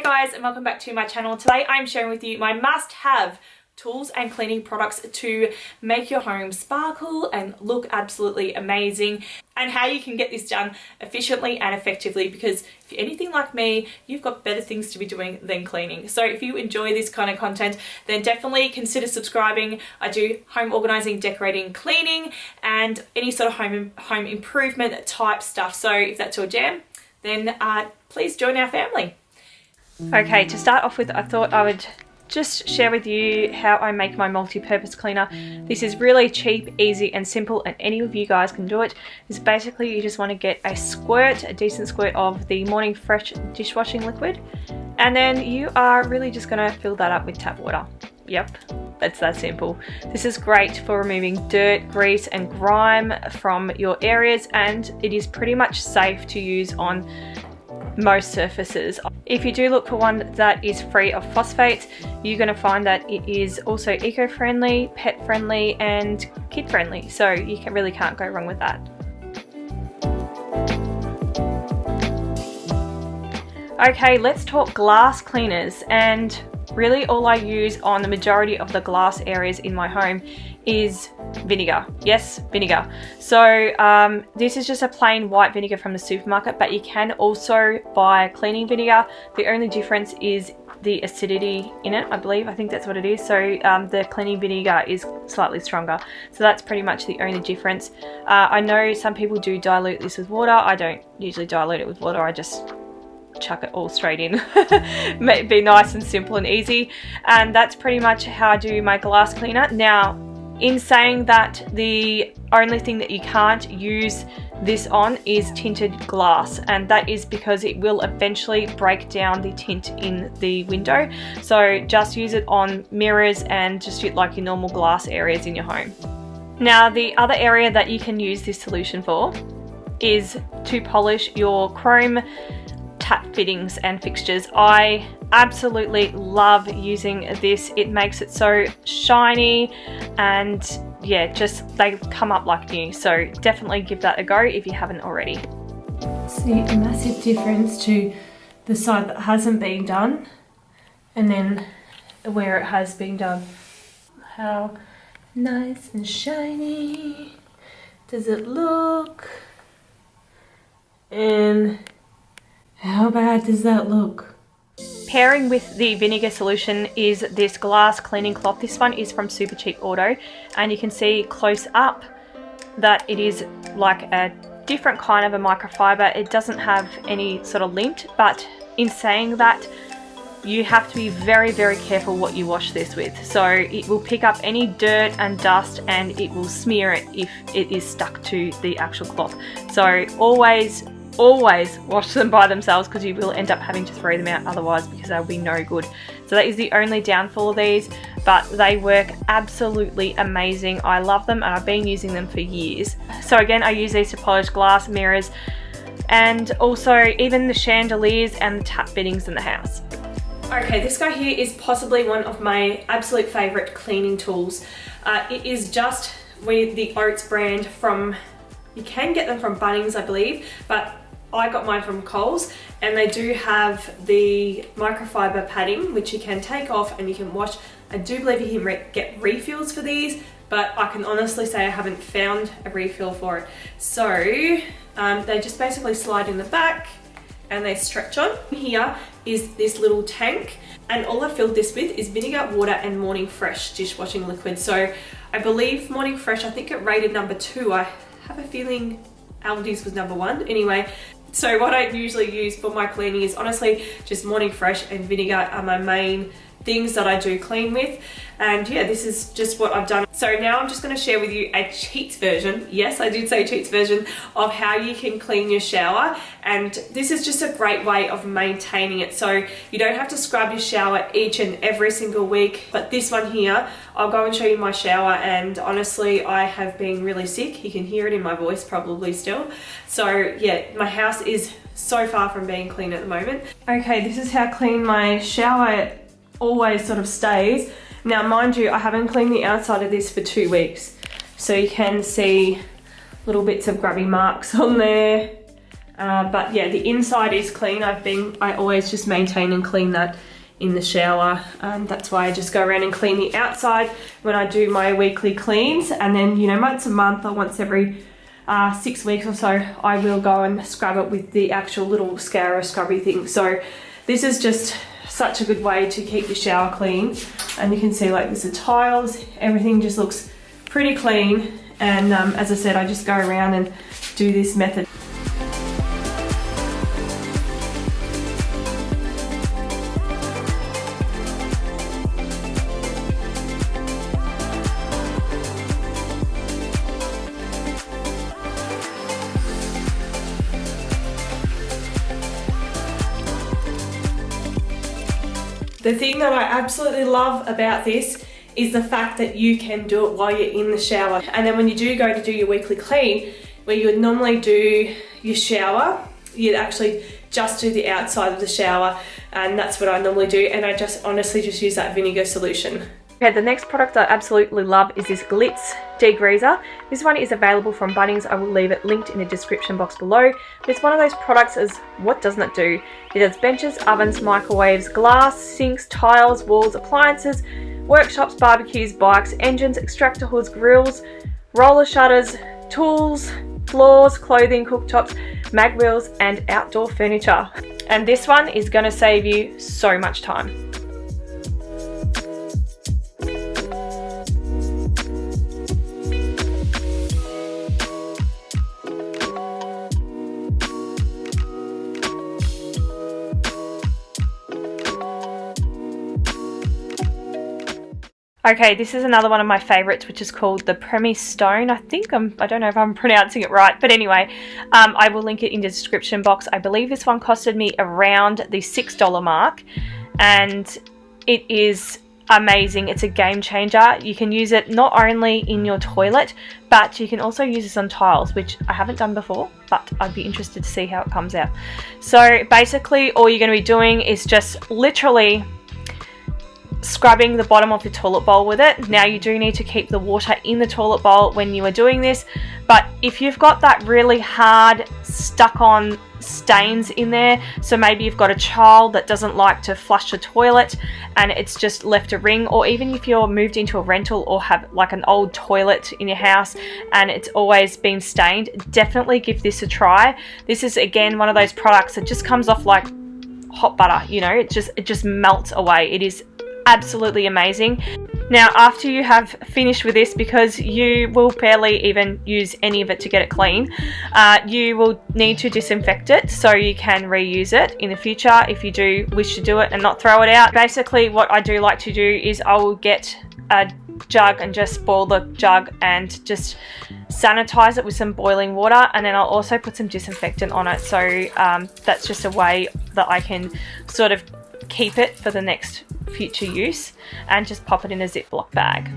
guys, and welcome back to my channel. Today I'm sharing with you my must-have tools and cleaning products to make your home sparkle and look absolutely amazing, and how you can get this done efficiently and effectively, because if you're anything like me, you've got better things to be doing than cleaning. So if you enjoy this kind of content, then definitely consider subscribing. I do home organizing, decorating, cleaning, and any sort of home improvement type stuff. So if that's your jam, then please join our family. Okay, to start off with, I thought I would just share with you how I make my multi-purpose cleaner. This is really cheap, easy and simple, and any of you guys can do it. It's basically you just want to get a decent squirt of the Morning Fresh dishwashing liquid, and then you are really just going to fill that up with tap water. Yep, it's that simple. This is great for removing dirt, grease and grime from your areas, and it is pretty much safe to use on most surfaces. If you do look for one that is free of phosphates, you're going to find that it is also eco-friendly, pet-friendly and kid-friendly, so you really can't go wrong with that. Okay, let's talk glass cleaners, and really all I use on the majority of the glass areas in my home is vinegar. Yes, vinegar. So this is just a plain white vinegar from the supermarket, but you can also buy cleaning vinegar. The only difference is the acidity in it, I believe. I think that's what it is. So the cleaning vinegar is slightly stronger. So that's pretty much the only difference. I know some people do dilute this with water. I don't usually dilute it with water. I just chuck it all straight in. Be nice and simple and easy, and that's pretty much how I do my glass cleaner. Now, in saying that, the only thing that you can't use this on is tinted glass, and that is because it will eventually break down the tint in the window. So just use it on mirrors and just like your normal glass areas in your home. Now, the other area that you can use this solution for is to polish your chrome tap fittings and fixtures. I absolutely love using this. It makes it so shiny, and yeah, just they come up like new. So definitely give that a go if you haven't already. See a massive difference to the side that hasn't been done and then where it has been done. How nice and shiny does it look? And how bad does that look? Pairing with the vinegar solution is this glass cleaning cloth. This one is from Super Cheap Auto, and you can see close up that it is like a different kind of a microfiber. It doesn't have any sort of lint, but in saying that, you have to be very, very careful what you wash this with. So it will pick up any dirt and dust, and it will smear it if it is stuck to the actual cloth. So always wash them by themselves, because you will end up having to throw them out otherwise, because they'll be no good. So that is the only downfall of these, but they work absolutely amazing. I love them, and I've been using them for years. So again, I use these to polish glass, mirrors, and also even the chandeliers and the tap fittings in the house. Okay, this guy here is possibly one of my absolute favorite cleaning tools. It is just with the Oats brand from, you can get them from Bunnings, I believe, but I got mine from Coles, and they do have the microfiber padding, which you can take off and you can wash. I do believe you can get refills for these, but I can honestly say I haven't found a refill for it. So they just basically slide in the back and they stretch on. Here is this little tank, and all I filled this with is vinegar, water and Morning Fresh dishwashing liquid. So I believe Morning Fresh, I think it rated number 2. I have a feeling Aldi's was number 1. Anyway, so what I usually use for my cleaning is honestly just Morning Fresh and vinegar are my main things that I do clean with. And yeah, this is just what I've done. So now I'm just going to share with you a cheats version. Yes, I did say cheats version of how you can clean your shower. And this is just a great way of maintaining it. So you don't have to scrub your shower each and every single week. But this one here, I'll go and show you my shower. And honestly, I have been really sick. You can hear it in my voice probably still. So yeah, my house is so far from being clean at the moment. Okay, this is how clean my shower always sort of stays. Now, mind you, I haven't cleaned the outside of this for 2 weeks. So you can see little bits of grubby marks on there. But yeah, the inside is clean. I always just maintain and clean that in the shower. That's why I just go around and clean the outside when I do my weekly cleans, and then, you know, once a month or once every 6 weeks or so, I will go and scrub it with the actual little scourer scrubby thing. So this is just such a good way to keep your shower clean. And you can see, like, there's the tiles, everything just looks pretty clean. And as I said, I just go around and do this method. The thing that I absolutely love about this is the fact that you can do it while you're in the shower. And then when you do go to do your weekly clean, where you would normally do your shower, you'd actually just do the outside of the shower, and that's what I normally do. And I just honestly just use that vinegar solution. Okay, the next product I absolutely love is this Glitz degreaser. This one is available from Bunnings. I will leave it linked in the description box below. It's one of those products as what doesn't it do? It does benches, ovens, microwaves, glass, sinks, tiles, walls, appliances, workshops, barbecues, bikes, engines, extractor hoods, grills, roller shutters, tools, floors, clothing, cooktops, mag wheels, and outdoor furniture. And this one is going to save you so much time. Okay, this is another one of my favorites, which is called the Premise Stone. I don't know if I'm pronouncing it right, but anyway, I will link it in the description box. I believe this one costed me around the $6 mark, and it is amazing. It's a game changer. You can use it not only in your toilet, but you can also use this on tiles, which I haven't done before, but I'd be interested to see how it comes out. So basically, all you're going to be doing is just literally scrubbing the bottom of your toilet bowl with it. Now, you do need to keep the water in the toilet bowl when you are doing this, but if you've got that really hard stuck on stains in there, so maybe you've got a child that doesn't like to flush the toilet and it's just left a ring, or even if you're moved into a rental or have like an old toilet in your house and it's always been stained, definitely give this a try. This is again one of those products that just comes off like hot butter, you know, it just melts away. It is absolutely amazing. Now, after you have finished with this, because you will barely even use any of it to get it clean, you will need to disinfect it so you can reuse it in the future if you do wish to do it and not throw it out. Basically, what I do like to do is I will get a jug and just boil the jug and just sanitize it with some boiling water, and then I'll also put some disinfectant on it. So that's just a way that I can sort of keep it for the next future use, and just pop it in a Ziploc bag.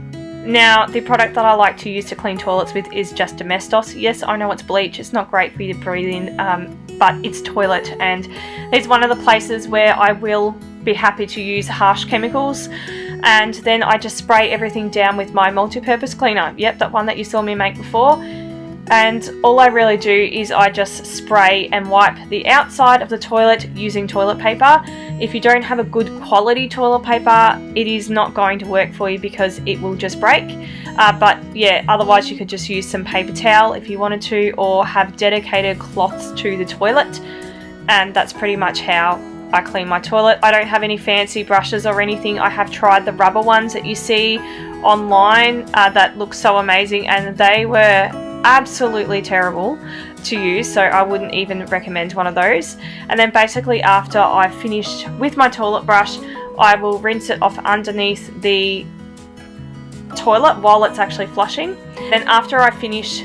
Now, the product that I like to use to clean toilets with is just Domestos. Yes, I know it's bleach, it's not great for you to breathe in, but it's toilet, and it's one of the places where I will be happy to use harsh chemicals. And then I just spray everything down with my MultiPurpose Cleaner. Yep, that one that you saw me make before. And all I really do is I just spray and wipe the outside of the toilet using toilet paper. If you don't have a good quality toilet paper, it is not going to work for you because it will just break. But yeah, otherwise you could just use some paper towel if you wanted to, or have dedicated cloths to the toilet. And that's pretty much how I clean my toilet. I don't have any fancy brushes or anything. I have tried the rubber ones that you see online that look so amazing, and they were absolutely terrible to use, so I wouldn't even recommend one of those. And then basically after I've finished with my toilet brush, I will rinse it off underneath the toilet while it's actually flushing. Then after I finish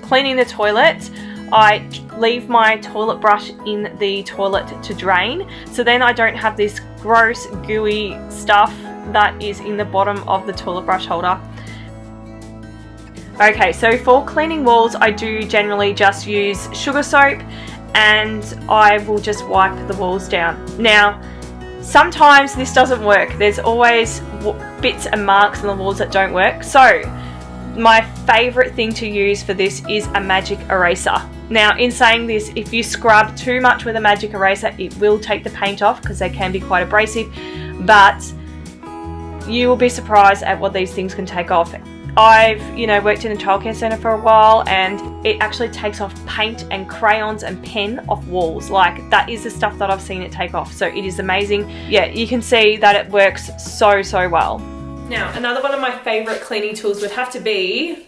cleaning the toilet, I leave my toilet brush in the toilet to drain, so then I don't have this gross gooey stuff that is in the bottom of the toilet brush holder. Okay, so for cleaning walls, I do generally just use sugar soap, and I will just wipe the walls down. Now, sometimes this doesn't work. There's always bits and marks on the walls that don't work. So My favourite thing to use for this is a magic eraser. Now, in saying this, if you scrub too much with a magic eraser, it will take the paint off because they can be quite abrasive, but you will be surprised at what these things can take off. I've, worked in a childcare centre for a while, and it actually takes off paint and crayons and pen off walls. Like, that is the stuff that I've seen it take off. So it is amazing. Yeah, you can see that it works so, so well. Now, another one of my favourite cleaning tools would have to be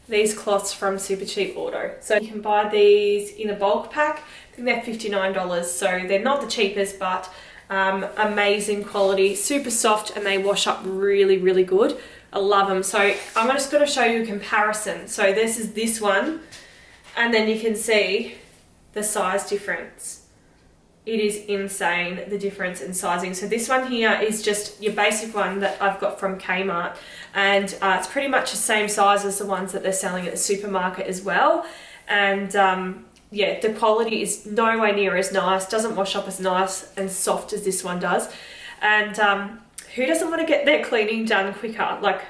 these cloths from Super Cheap Auto. So you can buy these in a bulk pack. I think they're $59. So they're not the cheapest, but amazing quality, super soft, and they wash up really, really good. I love them. So I'm just going to show you a comparison. So this is this one, and then you can see the size difference. It is insane, the difference in sizing. So this one here is just your basic one that I've got from Kmart, and it's pretty much the same size as the ones that they're selling at the supermarket as well. And yeah, the quality is nowhere near as nice, doesn't wash up as nice and soft as this one does. And who doesn't want to get their cleaning done quicker? Like,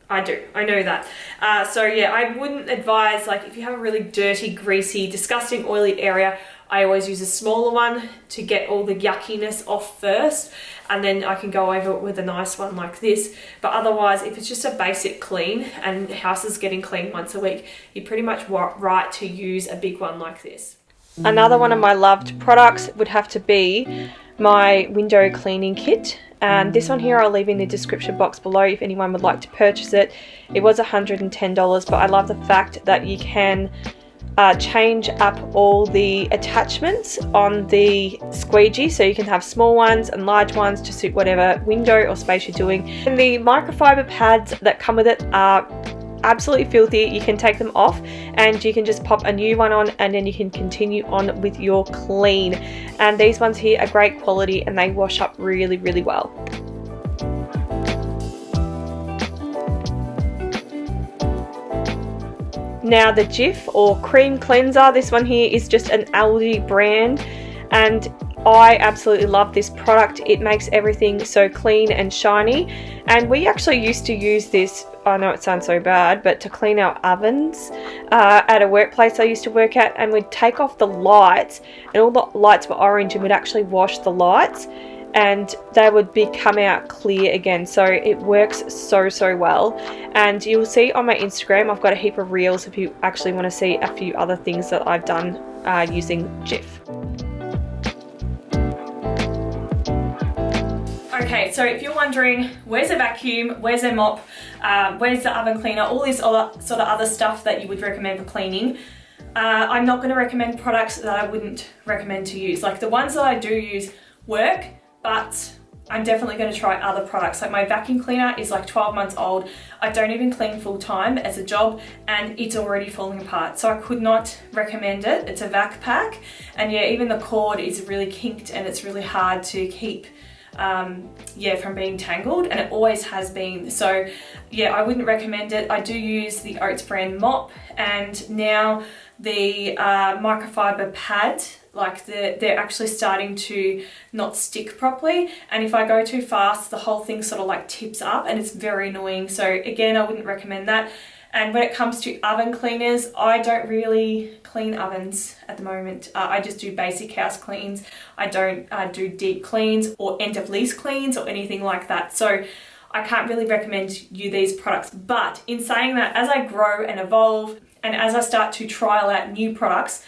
I do, I know that. So yeah, I wouldn't advise, like, if you have a really dirty, greasy, disgusting, oily area, I always use a smaller one to get all the yuckiness off first, and then I can go over it with a nice one like this. But otherwise, if it's just a basic clean and the house is getting cleaned once a week, you're pretty much right to use a big one like this. Another one of my loved products would have to be my window cleaning kit. And this one here I'll leave in the description box below if anyone would like to purchase it. It was $110, but I love the fact that you can change up all the attachments on the squeegee, so you can have small ones and large ones to suit whatever window or space you're doing. And the microfiber pads that come with it are absolutely filthy. You can take them off and you can just pop a new one on, and then you can continue on with your clean. And these ones here are great quality and they wash up really, really well. Now the Jif or cream cleanser, this one here is just an Aldi brand, and I absolutely love this product. It makes everything so clean and shiny, and we actually used to use this, I know it sounds so bad, but to clean our ovens at a workplace I used to work at, and we'd take off the lights and all the lights were orange, and we'd actually wash the lights and they would come out clear again. So it works so, so well. And you'll see on my Instagram I've got a heap of reels if you actually want to see a few other things that I've done using Jif. Okay, so if you're wondering where's a vacuum, where's a mop, where's the oven cleaner, all this other sort of other stuff that you would recommend for cleaning, I'm not going to recommend products that I wouldn't recommend to use. Like, the ones that I do use work, but I'm definitely going to try other products. Like, my vacuum cleaner is like 12 months old. I don't even clean full time as a job, and it's already falling apart. So I could not recommend it. It's a vac pack, and yeah, even the cord is really kinked and it's really hard to keep from being tangled, and it always has been. So yeah, I wouldn't recommend it. I do use the Oats brand mop, and now the microfiber pad, like they're actually starting to not stick properly, and if I go too fast the whole thing sort of like tips up and it's very annoying. So again, I wouldn't recommend that. And when it comes to oven cleaners, I don't really clean ovens at the moment. I just do basic house cleans. I don't do deep cleans or end of lease cleans or anything like that. So I can't really recommend you these products. But in saying that, as I grow and evolve and as I start to trial out new products,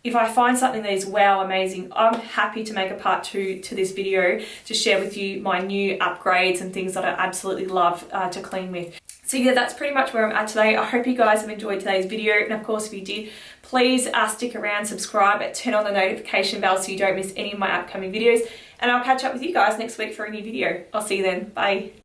if I find something that is wow amazing, I'm happy to make a part 2 to this video to share with you my new upgrades and things that I absolutely love to clean with. So yeah, that's pretty much where I'm at today. I hope you guys have enjoyed today's video, and of course if you did, please stick around, subscribe, and turn on the notification bell so you don't miss any of my upcoming videos, and I'll catch up with you guys next week for a new video. I'll see you then. Bye.